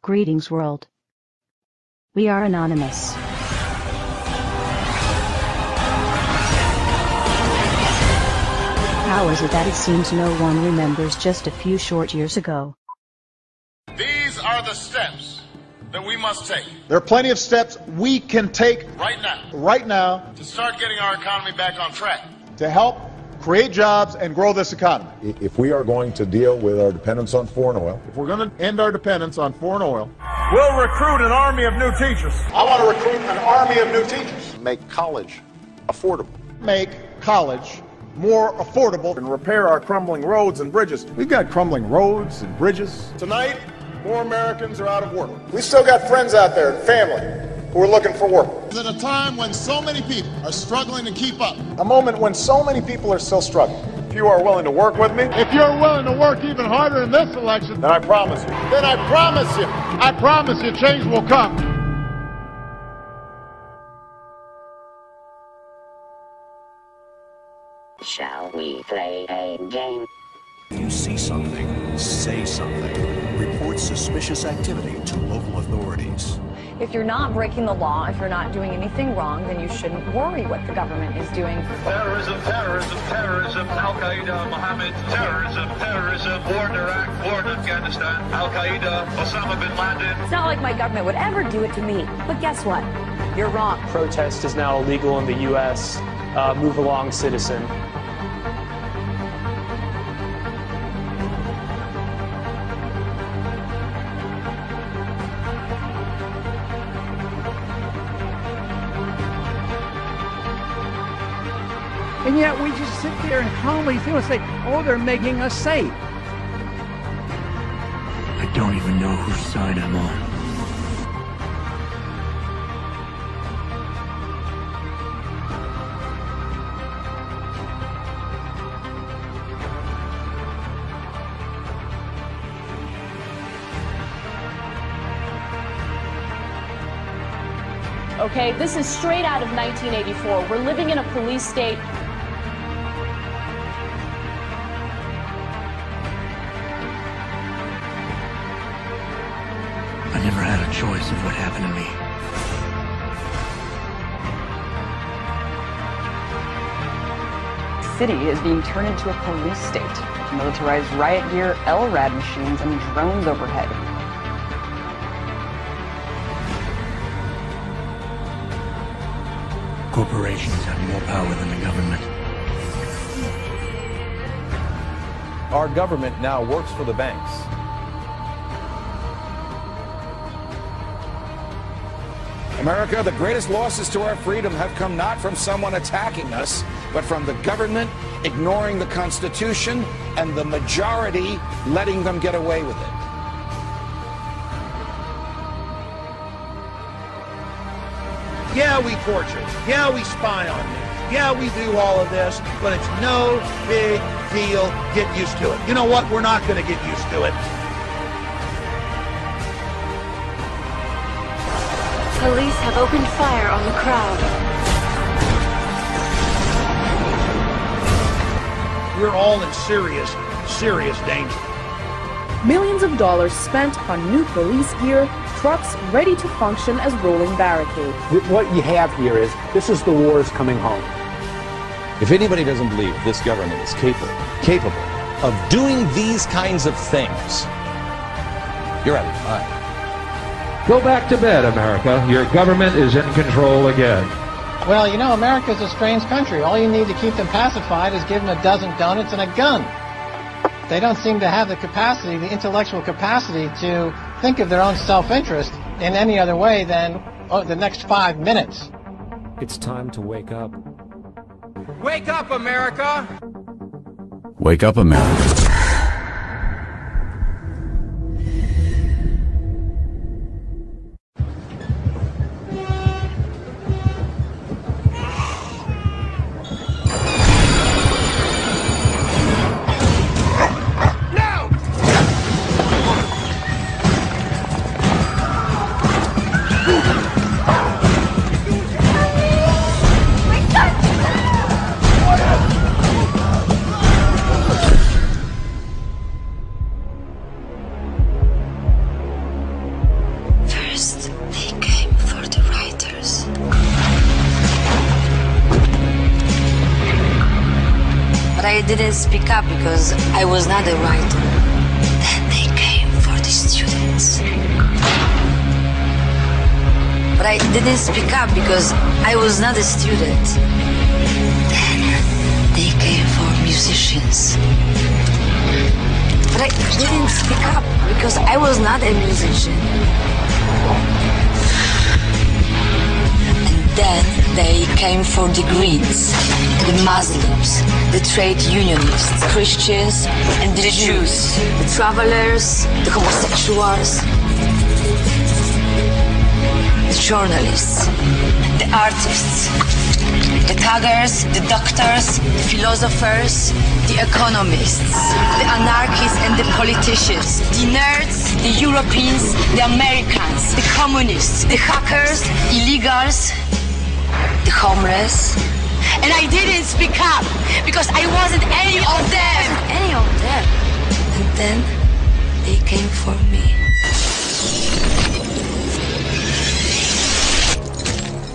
Greetings, world. We are anonymous. How is it that it seems no one remembers just a few short years ago? These are the steps that we must take. There are plenty of steps we can take right now to start getting our economy back on track. to help create jobs and grow this economy. If we are going to deal with our dependence on foreign oil, If we're going to end our dependence on foreign oil, We'll recruit an army of new teachers. I want to recruit an army of new teachers, make college affordable. make college more affordable, And repair our crumbling roads and bridges. We've got crumbling roads and bridges. Tonight, more Americans are out of work. We still got friends out there and family who are looking for work. At a time when so many people are struggling to keep up. A moment when so many people are still struggling. If you are willing to work with me, If you're willing to work even harder in this election, then I promise you, then I promise you change will come. Shall we play a game? If you see something, say something. Report suspicious activity to local authorities. If you're not breaking the law, if you're not doing anything wrong, then you shouldn't worry what the government is doing. Terrorism, terrorism, terrorism, Al-Qaeda, Mohammed, terrorism, war in Iraq, war in Afghanistan, Al-Qaeda, Osama bin Laden. It's not like my government would ever do it to me. But guess what? You're wrong. Protest is now illegal in the U.S. Move along, citizen. And yet we just sit there and calmly feel and say, oh, they're making us safe. I don't even know whose side I'm on. Okay, this is straight out of 1984. We're living in a police state. I never had a choice of what happened to me. The city is being turned into a police state. Militarized riot gear, LRAD machines, and drones overhead. Corporations have more power than the government. Our government now works for the banks. America, the greatest losses to our freedom have come not from someone attacking us, but from the government ignoring the Constitution and the majority letting them get away with it. Yeah, we torture. Yeah, we spy on you. Yeah, we do all of this, but it's no big deal. Get used to it. You know what? We're not going to get used to it. Police have opened fire on the crowd. We're all in serious, serious danger. Millions of dollars spent on new police gear, trucks ready to function as rolling barricades. What you have here is, this is the wars coming home. If anybody doesn't believe this government is capable of doing these kinds of things, you're out of your mind. Go back to bed, America. Your government is in control again. Well, you know, America's a strange country. All you need to keep them pacified is give them a dozen donuts and a gun. They don't seem to have the capacity, the intellectual capacity, to think of their own self-interest in any other way than the next 5 minutes. It's time to wake up. Wake up, America! Wake up, America. I didn't speak up because I was not a writer. Then they came for the students. But I didn't speak up because I was not a student. Then they came for musicians. But I didn't speak up because I was not a musician. And then they came for the Greens, the Muslims, the trade unionists, Christians, and the Jews, the travelers, the homosexuals, the journalists, the artists, the thuggers, the doctors, the philosophers, the economists, the anarchists and the politicians, the nerds, the Europeans, the Americans, the communists, the hackers, illegals, the homeless. And I didn't speak up because I wasn't any of them. Any of them. And then they came for me.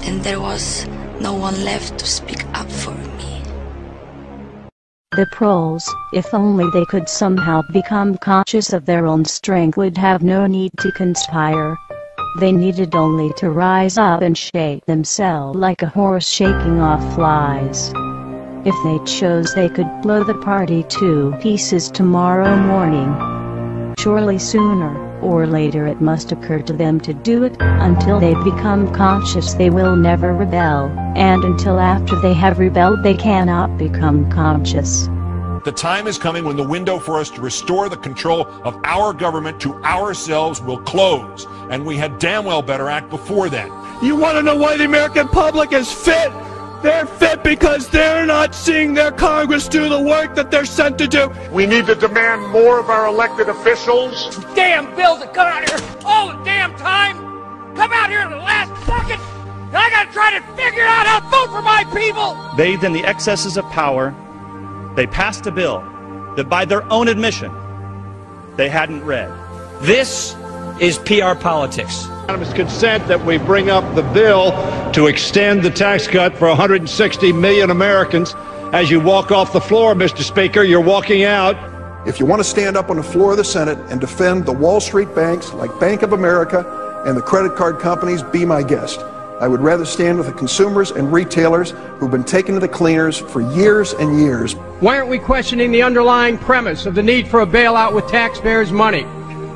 And there was no one left to speak up for me. The proles, if only they could somehow become conscious of their own strength, would have no need to conspire. They needed only to rise up and shake themselves like a horse shaking off flies. If they chose, they could blow the party to pieces tomorrow morning. Surely sooner or later it must occur to them to do it. Until they become conscious, they will never rebel, and until after they have rebelled, they cannot become conscious. The time is coming when the window for us to restore the control of our government to ourselves will close, and we had damn well better act before then. You want to know why the American public is fit? They're fit because they're not seeing their Congress do the work that they're sent to do. We need to demand more of our elected officials. Damn bills that come out here all the damn time. Come out here in the last second. And I gotta try to figure out how to vote for my people. Bathed in the excesses of power, they passed a bill that by their own admission, they hadn't read. This is PR politics. Unanimous consent that we bring up the bill to extend the tax cut for 160 million Americans. As you walk off the floor, Mr. Speaker, you're walking out. If you want to stand up on the floor of the Senate and defend the Wall Street banks like Bank of America and the credit card companies, be my guest. I would rather stand with the consumers and retailers who've been taken to the cleaners for years and years. Why aren't we questioning the underlying premise of the need for a bailout with taxpayers' money?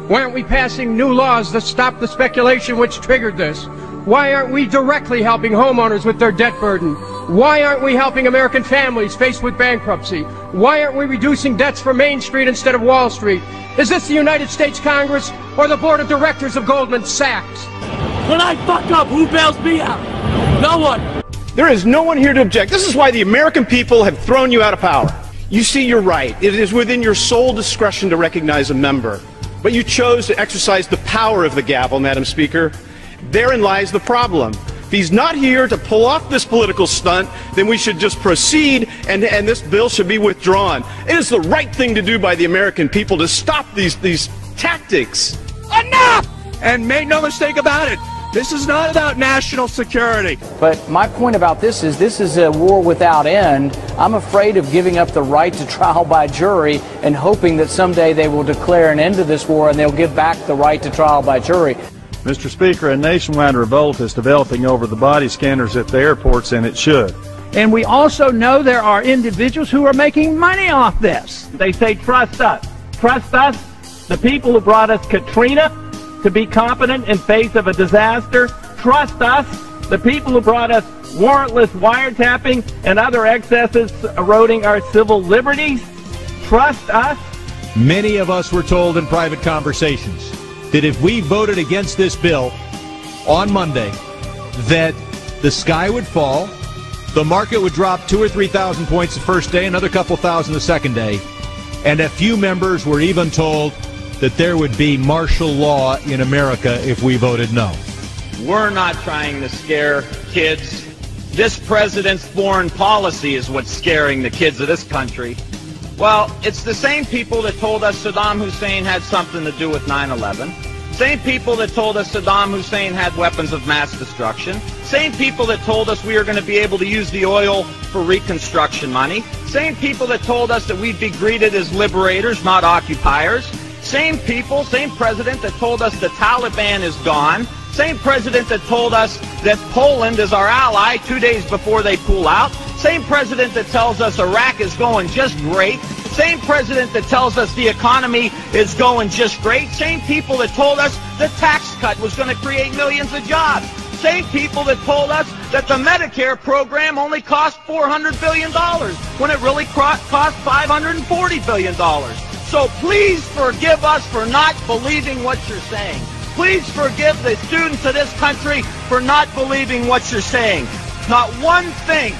Why aren't we passing new laws that stop the speculation which triggered this? Why aren't we directly helping homeowners with their debt burden? Why aren't we helping American families faced with bankruptcy? Why aren't we reducing debts for Main Street instead of Wall Street? Is this the United States Congress or the board of directors of Goldman Sachs? When I fuck up, who bails me out? No one. There is no one here to object. This is why the American people have thrown you out of power. You see, you're right. It is within your sole discretion to recognize a member. But you chose to exercise the power of the gavel, Madam Speaker. Therein lies the problem. If he's not here to pull off this political stunt, then we should just proceed and this bill should be withdrawn. It is the right thing to do by the American people to stop these tactics. Enough! And make no mistake about it, this is not about national security. But my point about this is a war without end. I'm afraid of giving up the right to trial by jury and hoping that someday they will declare an end to this war and they'll give back the right to trial by jury. Mr. Speaker, a nationwide revolt is developing over the body scanners at the airports, and it should. And we also know there are individuals who are making money off this. They say, trust us. Trust us, the people who brought us Katrina, to be competent in face of a disaster. Trust us, the people who brought us warrantless wiretapping and other excesses eroding our civil liberties. Trust us. Many of us were told in private conversations that if we voted against this bill on Monday, that the sky would fall, the market would drop 2,000 or 3,000 points the first day, another couple thousand the second day, and a few members were even told that there would be martial law in America if we voted no. We're not trying to scare kids. This president's foreign policy is what's scaring the kids of this country. Well, it's the same people that told us Saddam Hussein had something to do with 9/11. Same people that told us Saddam Hussein had weapons of mass destruction. Same people that told us we were going to be able to use the oil for reconstruction money. Same people that told us that we'd be greeted as liberators, not occupiers. Same people, same president that told us the Taliban is gone. Same president that told us that Poland is our ally 2 days before they pull out. Same president that tells us Iraq is going just great. Same president that tells us the economy is going just great. Same people that told us the tax cut was going to create millions of jobs. Same people that told us that the Medicare program only cost $400 billion when it really cost $540 billion. So please forgive us for not believing what you're saying. Please forgive the students of this country for not believing what you're saying. Not one thing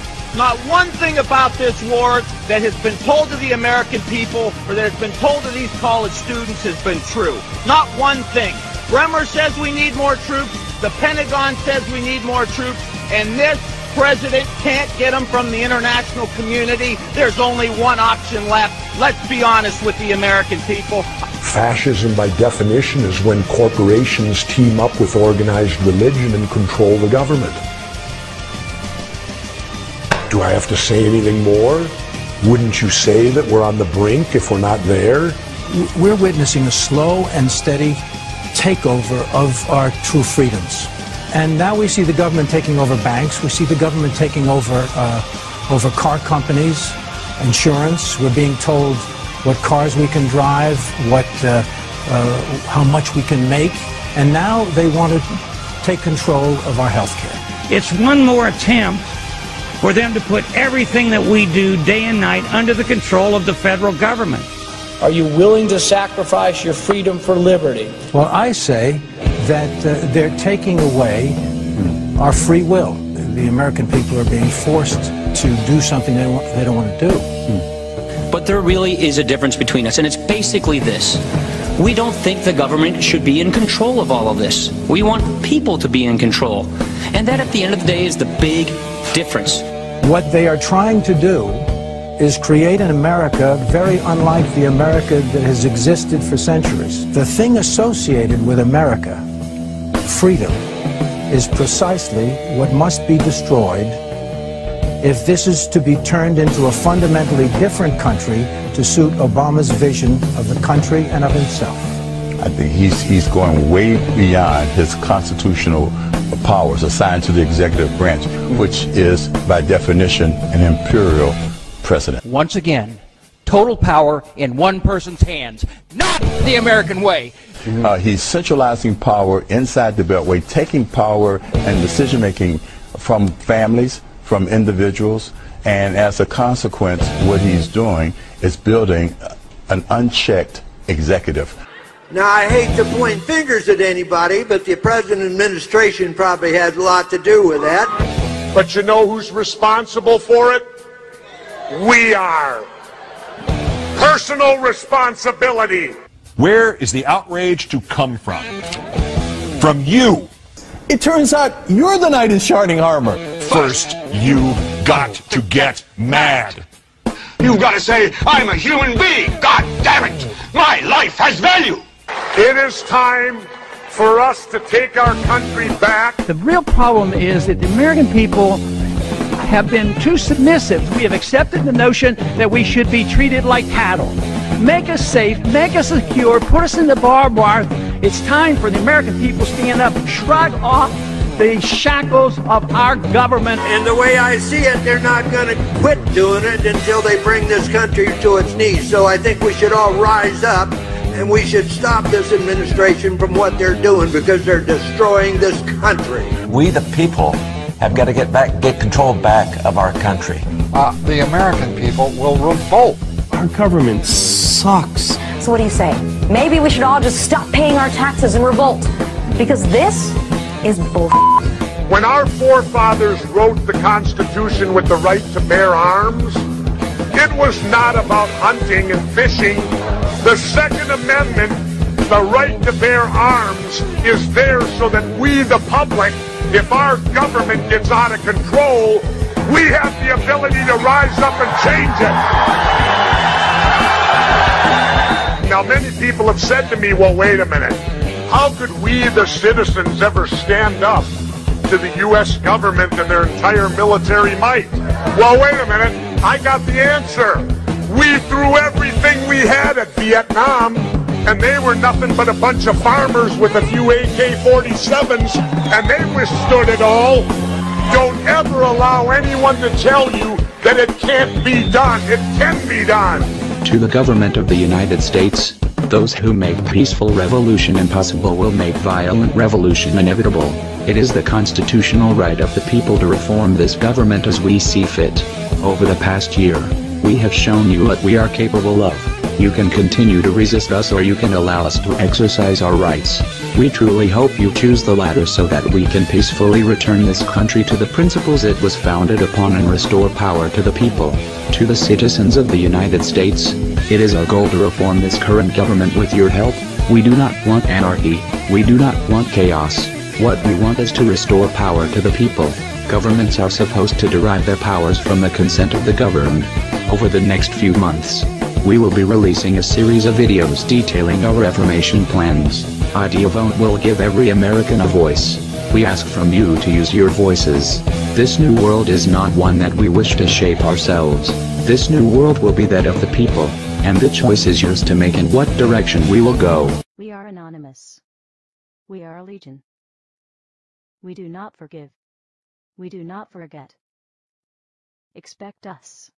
about this war that has been told to the American people or that has been told to these college students has been true. Not one thing. Bremer says we need more troops. The Pentagon says we need more troops. And this president can't get them from the international community. There's only one option left. Let's be honest with the American people. Fascism, by definition, is when corporations team up with organized religion and control the government. Do I have to say anything more? Wouldn't you say that we're on the brink if we're not there? We're witnessing a slow and steady takeover of our true freedoms. And now we see the government taking over banks. We see the government taking over car companies, insurance. We're being told what cars we can drive, how much we can make. And now they want to take control of our health care. It's one more attempt for them to put everything that we do day and night under the control of the federal government. Are you willing to sacrifice your freedom for liberty? Well, I say that they're taking away our free will. The American people are being forced to do something they don't want to do. But there really is a difference between us, and it's basically this. We don't think the government should be in control of all of this. We want people to be in control. And that, at the end of the day, is the big difference. What they are trying to do is create an America very unlike the America that has existed for centuries. The thing associated with America, freedom, is precisely what must be destroyed if this is to be turned into a fundamentally different country to suit Obama's vision of the country and of himself. I think he's going way beyond his constitutional powers assigned to the executive branch, which is, by definition, an imperial precedent. Once again, total power in one person's hands, not the American way. He's centralizing power inside the Beltway, taking power and decision-making from families, from individuals, and as a consequence, what he's doing is building an unchecked executive. Now, I hate to point fingers at anybody, but the present administration probably has a lot to do with that. But you know who's responsible for it? We are. Personal responsibility. Where is the outrage to come from? From you. It turns out you're the knight in shining armor. First, you got to get mad. You've got to say, I'm a human being. God damn it. My life has value. It is time for us to take our country back. The real problem is that the American people have been too submissive. We have accepted the notion that we should be treated like cattle. Make us safe, make us secure, put us in the barbed wire. It's time for the American people to stand up and shrug off the shackles of our government. And the way I see it, they're not going to quit doing it until they bring this country to its knees. So I think we should all rise up and we should stop this administration from what they're doing because they're destroying this country. We, the people, have got to get control back of our country. The American people will revolt. Our government sucks. So what do you say? Maybe we should all just stop paying our taxes and revolt. Because this is bull. When our forefathers wrote the Constitution with the right to bear arms, it was not about hunting and fishing. The Second Amendment, the right to bear arms, is there so that we, the public, if our government gets out of control, we have the ability to rise up and change it. Now, many people have said to me, well, wait a minute. How could we, the citizens, ever stand up to the U.S. government and their entire military might? Well, wait a minute. I got the answer. We threw everything we had at Vietnam, and they were nothing but a bunch of farmers with a few AK-47s, and they withstood it all. Don't ever allow anyone to tell you that it can't be done. It can be done. To the government of the United States, those who make peaceful revolution impossible will make violent revolution inevitable. It is the constitutional right of the people to reform this government as we see fit. Over the past year, we have shown you what we are capable of. You can continue to resist us, or you can allow us to exercise our rights. We truly hope you choose the latter so that we can peacefully return this country to the principles it was founded upon and restore power to the people. To the citizens of the United States, it is our goal to reform this current government with your help. We do not want anarchy. We do not want chaos. What we want is to restore power to the people. Governments are supposed to derive their powers from the consent of the governed. Over the next few months, we will be releasing a series of videos detailing our reformation plans. Idea Vote will give every American a voice. We ask from you to use your voices. This new world is not one that we wish to shape ourselves. This new world will be that of the people, and the choice is yours to make in what direction we will go. We are anonymous. We are a legion. We do not forgive. We do not forget. Expect us.